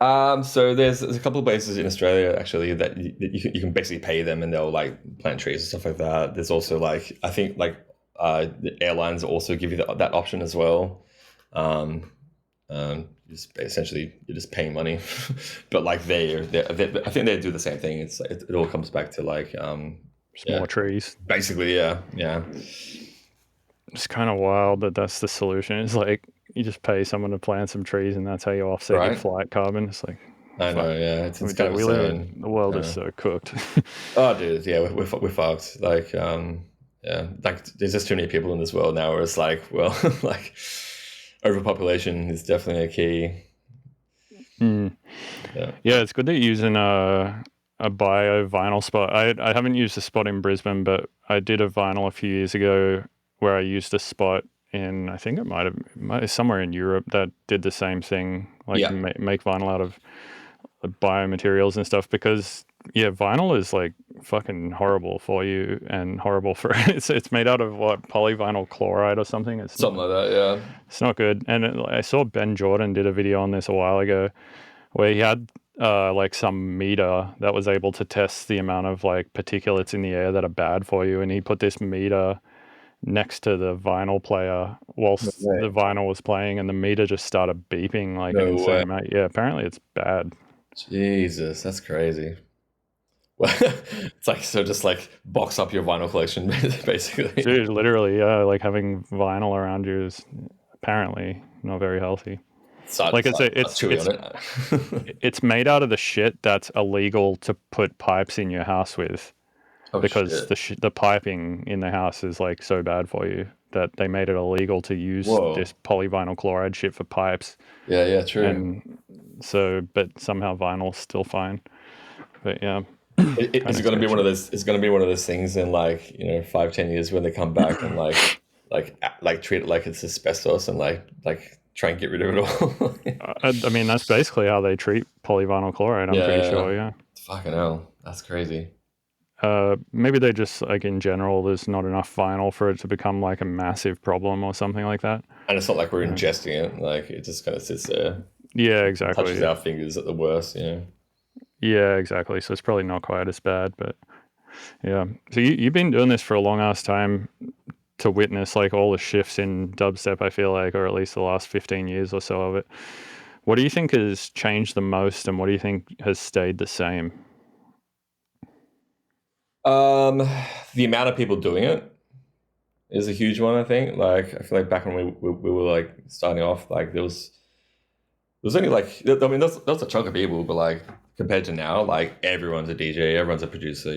So there's a couple of places in Australia actually that you can basically pay them and they'll like plant trees and stuff like that. There's also like I think like the airlines also give you that option as well. Um, just essentially you're just paying money, but like I think they do the same thing. It all comes back to like Just yeah, more trees. basically yeah. It's kind of wild that that's the solution. It's like you just pay someone to plant some trees, and that's how you offset your Right. flight carbon. It's like, I fuck, know. Yeah, we it's kind do. of We live. insane. The world is Uh, so cooked. oh, dude, yeah, we're fucked. Like, yeah, like there's just too many people in this world now. Where it's like, well, like overpopulation is definitely a key. Mm. Yeah. Yeah, it's good that you're using a bio vinyl spot. I haven't used a spot in Brisbane, but I did a vinyl a few years ago where I used a spot in, I think it might have somewhere in Europe that did the same thing, like Yeah. make vinyl out of biomaterials and stuff. Because yeah, vinyl is like fucking horrible for you and horrible for it's made out of what, polyvinyl chloride or something. Something like that. Yeah. It's not good. And I saw Ben Jordan did a video on this a while ago where he had like some meter that was able to test the amount of like particulates in the air that are bad for you, and he put this meter next to the vinyl player No whilst way. the vinyl was playing, and the meter just started beeping like an No insane way. amount. Yeah, apparently it's bad. Jesus, that's crazy. Well, it's like so just like box up your vinyl collection basically. Dude, literally, yeah, like having vinyl around you is apparently not very healthy. Like I say, Start chewing on it. it's made out of the shit that's illegal to put pipes in your house with, Oh because shit. the piping in the house is like so bad for you that they made it illegal to use this Whoa. polyvinyl chloride shit for pipes. Yeah, true. And so, but somehow vinyl's still fine. But yeah, kind Is it of going to be one sketchy. of those? It's going to be one of those things in like 5-10 years when they come back and like treat it like it's asbestos and like try and get rid of it all. I mean, that's basically how they treat polyvinyl chloride. I'm pretty Yeah, sure. Yeah. fucking hell, that's crazy. Maybe they just like in general, there's not enough vinyl for it to become like a massive problem or something like that. And it's not like we're Yeah, ingesting it; like it just kind of sits there, yeah, touches exactly. our fingers at the worst. Yeah, exactly. So it's probably not quite as bad, but yeah. So you've been doing this for a long ass time to witness like all the shifts in dubstep, I feel like, or at least the last 15 years or so of it. What do you think has changed the most, and what do you think has stayed the same? Um, the amount of people doing it is a huge one. I think. Like I feel like back when we were like starting off, like there was only like I mean that's a chunk of people, but like compared to now, like everyone's a DJ, everyone's a producer,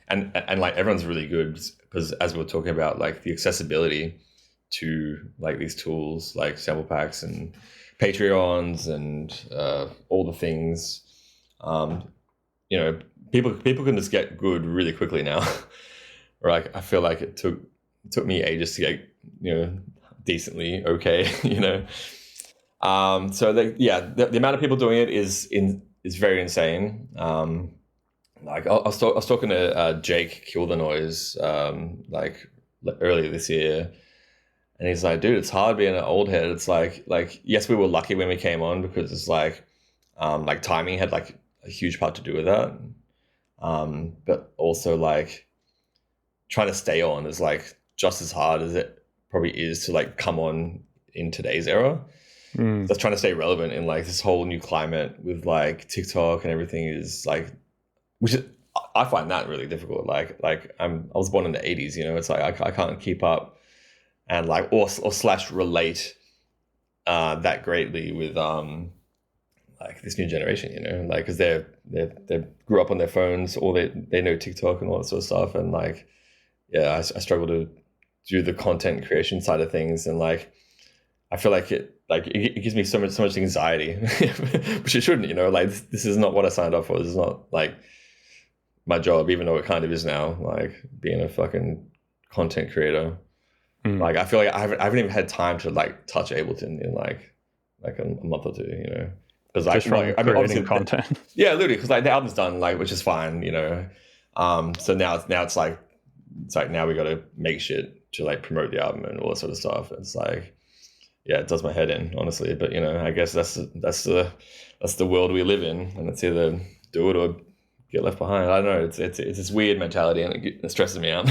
and like everyone's really good because as we were talking about, like the accessibility to like these tools like sample packs and Patreons and all the things, um, you know, people can just get good really quickly now. Like I feel like it took me ages to get decently okay, so the amount of people doing it is very insane. Like I was talking to Jake Kill the Noise earlier this year, and he's like, dude, it's hard being an old head. It's like yes, we were lucky when we came on because it's like timing had like a huge part to do with that. But also like trying to stay on is like just as hard as it probably is to like come on in today's era. Mm. Just trying to stay relevant in like this whole new climate with like TikTok and everything is like, which is I find that really difficult. I was born in the '80s, it's like I can't keep up and like or slash relate that greatly with like this new generation, like because they grew up on their phones or they know TikTok and all that sort of stuff, and like I struggle to do the content creation side of things, and like I feel like it gives me so much anxiety, which it shouldn't. Like this is not what I signed up for. This is not like my job, even though it kind of is now. Like being a fucking content creator. Mm. Like I feel like I haven't even had time to like touch Ableton in like a month or two. because just from I mean, creating obviously, content. yeah, literally, because like the album's done, like, which is fine, you know. So now it's like now we got to make shit to like promote the album and all that sort of stuff. It's like, yeah, it does my head in, honestly. But you know, I guess that's the world we live in, and it's either do it or get left behind. I don't know. It's this weird mentality, and it stresses me out.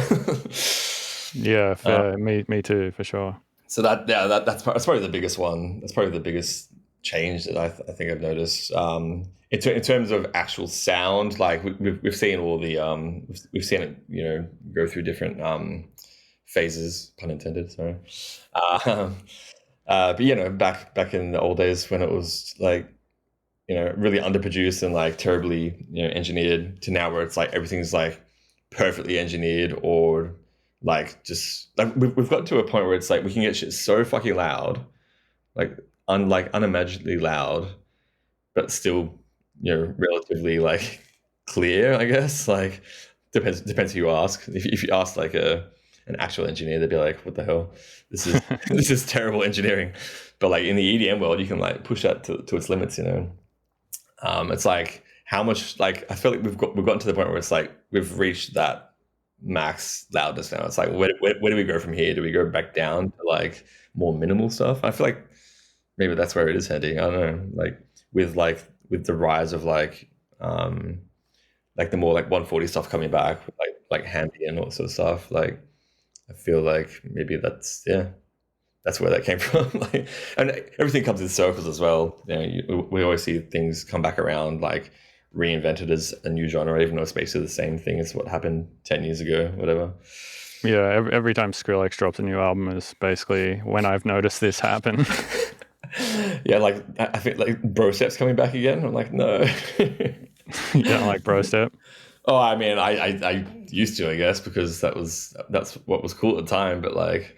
Yeah, fair. Me too, for sure. So that's probably the biggest one. That's probably the biggest change that I think I've noticed. In terms of actual sound, like we've seen all the we've seen it, you know, go through different phases, pun intended. Sorry. Uh, but you know, back in the old days when it was like, you know, really underproduced and like terribly, you know, engineered, to now where it's like everything's like perfectly engineered, or like just like we've got to a point where it's like we can get shit so fucking loud, like unimaginably loud, but still, you know, relatively like clear, I guess. Like depends who you ask. If you ask like an actual engineer, they'd be like, what the hell, this is this is terrible engineering. But like in the EDM world, you can like push that to its limits, you know. It's like how much, like I feel like we've gotten to the point where it's like we've reached that max loudness now. It's like where do we go from here? Do we go back down to like more minimal stuff? I feel like maybe that's where it is heading. I don't know. With the rise of like the more like 140 stuff coming back, like Hamby and all that sort of stuff. Like I feel like maybe that's where that came from. Like, and everything comes in circles as well. You know, we always see things come back around, like reinvented as a new genre, even though it's basically the same thing as what happened 10 years ago, whatever. Yeah, every time Skrillex drops a new album is basically when I've noticed this happen. Yeah, like I think like Bro Step's coming back again. I'm like, no. You don't like Bro Step? Oh, I mean, I used to, I guess, because that's what was cool at the time. But like,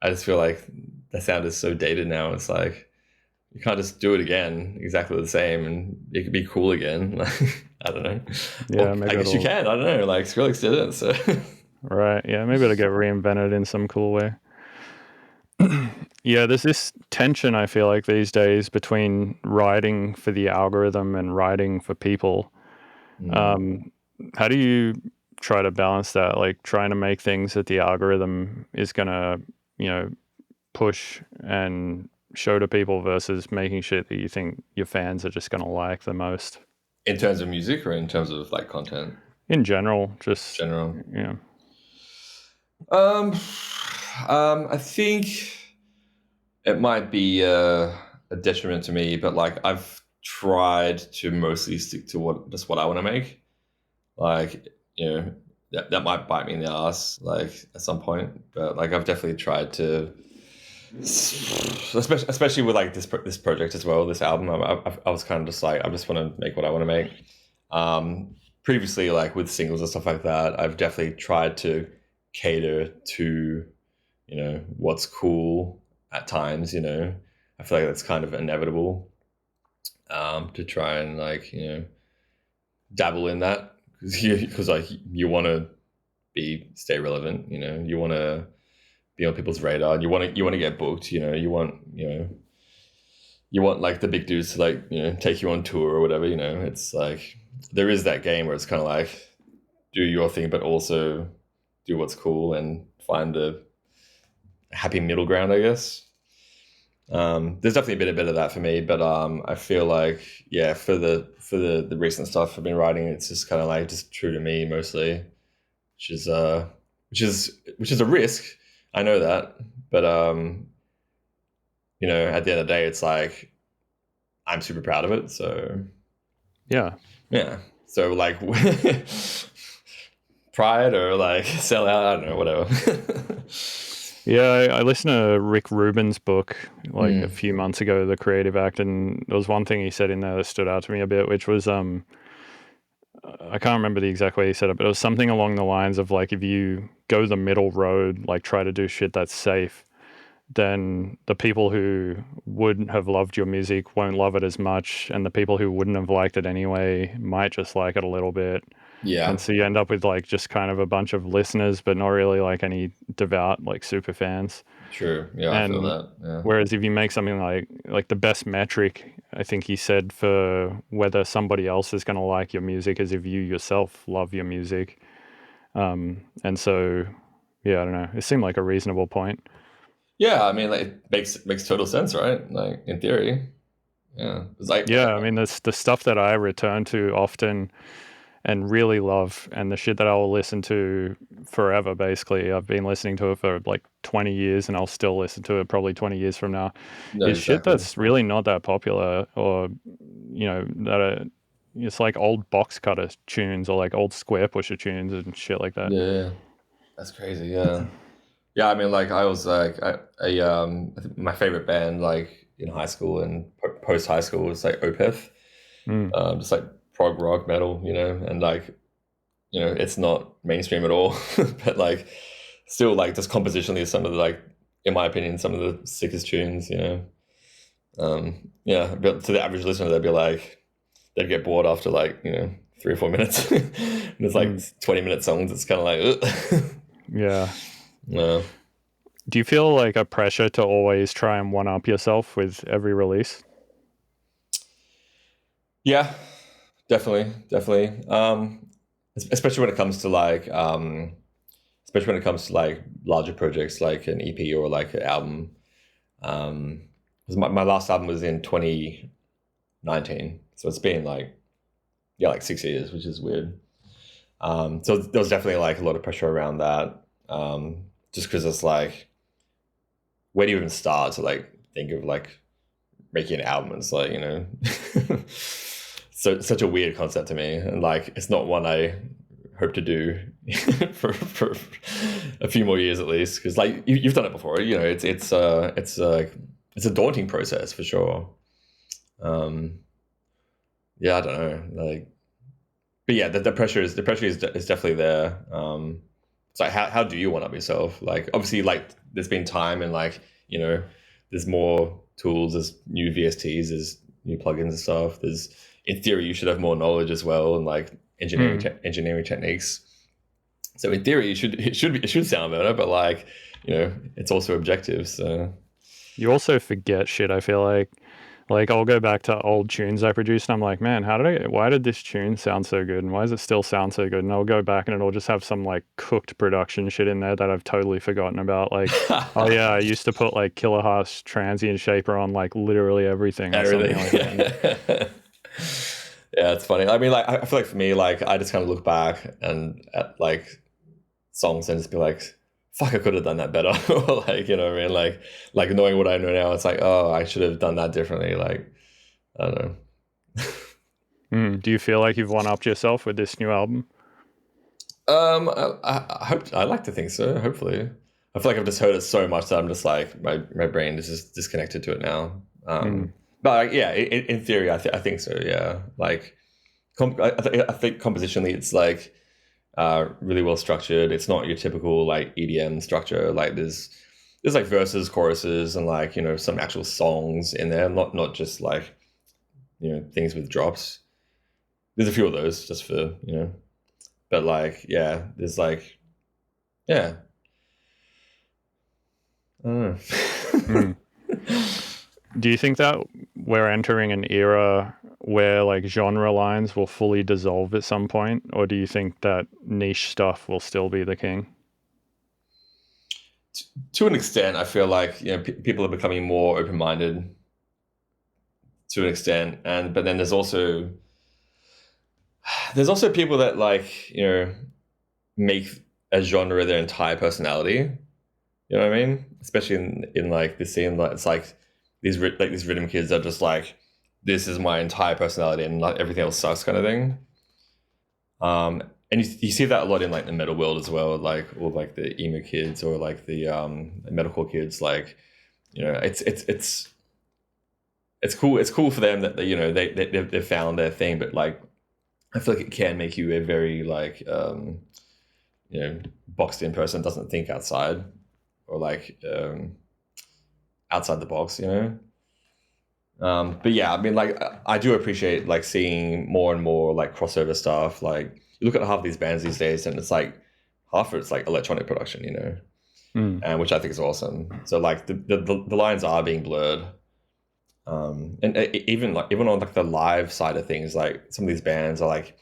I just feel like the sound is so dated now. It's like you can't just do it again exactly the same, and it could be cool again. Like, I don't know. Yeah, Well, I maybe guess you it'll. can. I don't know. Like Skrillex did it, so Right. Yeah, maybe it'll get reinvented in some cool way. Yeah, there's this tension I feel like these days between writing for the algorithm and writing for people. How do you try to balance that? Like trying to make things that the algorithm is gonna, you know, push and show to people versus making shit that you think your fans are just gonna like the most. in terms of music or in terms of like content In general, just general. you know. Um, I think it might be a detriment to me, but like I've tried to mostly stick to what I want to make. Like, you know, that might bite me in the ass like at some point, but like I've definitely tried to, especially with like this project as well, this album. I was kind of just like I just want to make what I want to make. Previously, like with singles and stuff like that, I've definitely tried to cater to, you know, what's cool at times. You know, I feel like that's kind of inevitable, to try and like, you know, dabble in that because like you want to stay relevant. You know, you want to be on people's radar. You want to get booked. You know, you want like the big dudes to like, you know, take you on tour or whatever. You know, it's like there is that game where it's kind of like do your thing, but also do what's cool and find a happy middle ground, I guess. There's definitely been a bit of that for me, but I feel like yeah, for the recent stuff I've been writing, it's just kind of like just true to me mostly, which is which is a risk. I know that, but you know, at the end of the day, it's like I'm super proud of it. So Yeah. yeah, so like pride or like sell out, I don't know, whatever. Yeah, I listened to Rick Rubin's book like a few months ago, The Creative Act, and there was one thing he said in there that stood out to me a bit, which was I can't remember the exact way he said it, but it was something along the lines of like if you go the middle road, like try to do shit that's safe, then the people who would have loved your music won't love it as much, and the people who wouldn't have liked it anyway might just like it a little bit. Yeah, And so you end up with like just kind of a bunch of listeners, but not really like any devout like super fans. true. Yeah, I feel And that. Yeah. whereas if you make something like the best metric, I think he said, for whether somebody else is going to like your music is if you yourself love your music. And so, yeah, I don't know. It seemed like a reasonable point. Yeah, I mean, like, it makes total sense, right? Like in theory, yeah. It's like, Yeah, I mean, the stuff that I return to often and really love, and the shit that I'll listen to forever, basically. I've been listening to it for like 20 years and I'll still listen to it probably 20 years from now, no, is shit exactly. that's really not that popular, or, that it's like old box cutter tunes or like old square pusher tunes and shit like that. Yeah, that's crazy. Yeah, yeah. I mean, like, I was like, I think my favorite band, like in high school and post high school, was like Opeth, Mm, just like prog rock metal, and like, it's not mainstream at all, but like, still, like, just compositionally, some of the, like, in my opinion, some of the sickest tunes. Yeah, but to the average listener, they'd get bored after like 3 or 4 minutes. And it's like mm, 20-minute songs. It's kind of like, ugh. yeah. No. Do you feel like a pressure to always try and one up yourself with every release? Yeah, definitely. Especially when it comes to like, larger projects like an EP or like an album. 'Cause my last album was in 2019, so it's been like, yeah, like 6 years, which is weird. So there was definitely like a lot of pressure around that. Just because it's like, where do you even start to like think of like making an album? It's like, so such a weird concept to me, and like it's not one I hope to do for a few more years at least, because like you've done it before. It's a daunting process for sure. Um, yeah, I don't know, like, but yeah, the pressure is definitely there. It's like, how do you one up yourself? Like, obviously, like, there's been time, and like, there's more tools, there's new VSTs, there's new plugins and stuff. There's, in theory, you should have more knowledge as well, and like Mm. engineering techniques. So in theory, it should sound better, but like, it's also objective. So You also forget shit, I feel like. Like I'll go back to old tunes I produced and I'm like, man, why did this tune sound so good? And why does it still sound so good? And I'll go back and it'll just have some like cooked production shit in there that I've totally forgotten about. Like, oh yeah, I used to put like Kilohertz transient shaper on like literally everything or something everything. like that. Yeah, it's funny. I mean, like, I feel like for me, like, I just kind of look back and at like songs and just be like, fuck, I could have done that better. Or like, you know what I mean? Like knowing what I know now, it's like, oh, I should have done that differently. Like, I don't know. Do you feel like you've one upped yourself with this new album? I hope, I like to think so. Hopefully, I feel like I've just heard it so much that I'm just like, my brain is just disconnected to it now. Mm, But like, yeah, in theory, I think so. Yeah, like, I think compositionally, it's like, really well structured. It's not your typical like EDM structure. Like, there's like verses, choruses, and like, some actual songs in there. Not just like, things with drops. There's a few of those just for, but like, yeah, there's like, yeah, I don't know. mm. Do you think that we're entering an era where like genre lines will fully dissolve at some point, or do you think that niche stuff will still be the king? To an extent, I feel like, people are becoming more open-minded to an extent, and but then there's also people that like, make a genre their entire personality. You know what I mean? Especially in like the scene, like, it's like these rhythm kids are just like, this is my entire personality, and like everything else sucks, kind of thing. And you see that a lot in like the metal world as well, like, or like the emo kids, or like the metalcore kids. Like, it's cool. It's cool for them that they've found their thing, but like, I feel like it can make you a very like, boxed in person, doesn't think outside, or like, outside the box. But yeah, I mean, like, I do appreciate like seeing more and more like crossover stuff. Like, look at half these bands these days, and it's like half of it's like electronic production, and which I think is awesome. So like the lines are being blurred. And even on like the live side of things, like some of these bands are like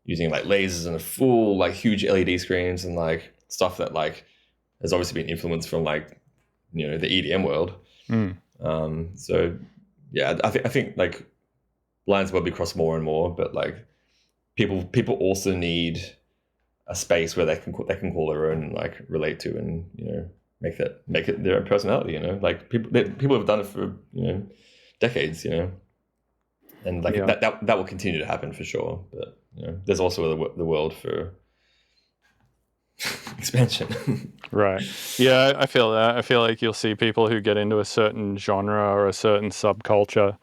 using like lasers and full like huge LED screens and like stuff that like has obviously been influenced from like the EDM world. So yeah, I think like lines will be crossed more and more, but like people also need a space where they can call their own and like relate to and make it their own personality. Like people have done it for decades, and like that will continue to happen for sure. But there's also the world for expansion. Right. Yeah, I feel that. I feel like you'll see people who get into a certain genre or a certain subculture,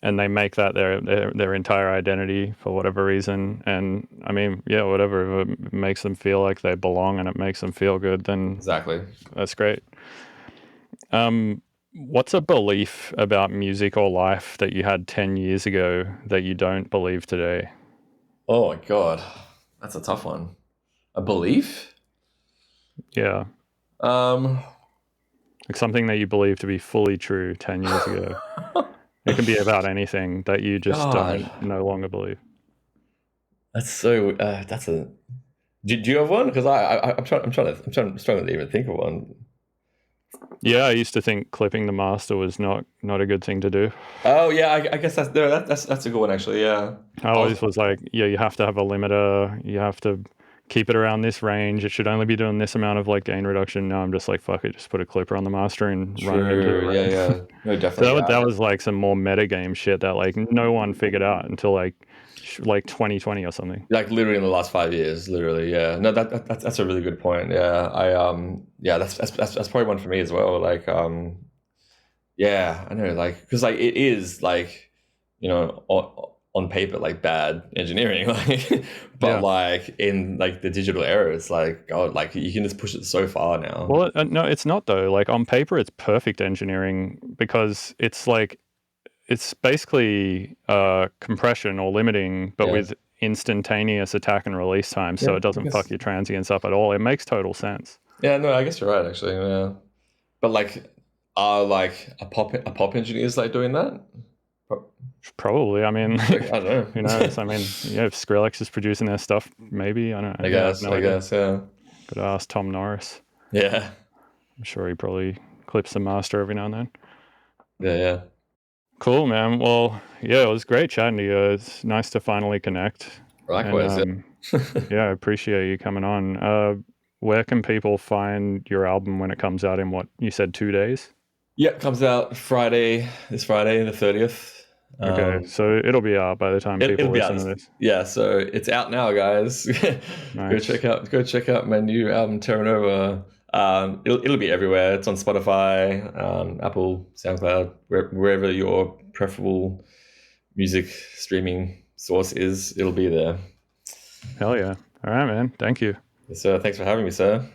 and they make that their entire identity for whatever reason. And I mean, yeah, whatever, if it makes them feel like they belong and it makes them feel good, then Exactly. that's great. What's a belief about music or life that you had 10 years ago that you don't believe today? Oh my God, that's a tough one. A belief? Yeah. Um, Like something that you believe to be fully true 10 years ago. It can be about anything that you just no longer believe. That's so. That's a. Do you have one? Because I'm struggling to even think of one. Yeah, I used to think clipping the master was not a good thing to do. Oh yeah, I guess that's a good one actually. Yeah. I always was like, yeah, you have to have a limiter. You have to keep it around this range. It should only be doing this amount of like gain reduction. Now I'm just like, fuck it, just put a clipper on the master and run it into the room. Yeah. No, definitely. So that was like some more metagame shit that like no one figured out until like 2020 or something. Like literally in the last 5 years, literally. Yeah. No, that's a really good point. Yeah. Yeah, that's probably one for me as well. Like yeah, I know. Like because like it is like on paper like bad engineering, like but like in like the digital era, it's like God, like you can just push it so far now. Well, no, it's not though. Like on paper, it's perfect engineering because it's like it's basically compression or limiting, but with instantaneous attack and release time, so it doesn't fuck your transients up at all. It makes total sense. Yeah, no, I guess you're right actually. Yeah, but like, are like a pop engineers like doing that? Probably. I mean, I don't know. Who knows? I mean, yeah, if Skrillex is producing their stuff, maybe. I don't know. I guess, yeah. Could ask Tom Norris. Yeah. I'm sure he probably clips the master every now and then. Yeah. Cool, man. Well, yeah, it was great chatting to you. It's nice to finally connect. Likewise. And, yeah, I appreciate you coming on. Where can people find your album when it comes out in what you said 2 days? Yeah, it comes out this Friday, the 30th. Okay, so it'll be out by the time people listen to this. Yeah, so it's out now, guys. Nice. Go check out my new album, Terra Nova. It'll be everywhere. It's on Spotify, Apple, SoundCloud, wherever your preferable music streaming source is. It'll be there. Hell yeah! All right, man. Thank you. So thanks for having me, sir.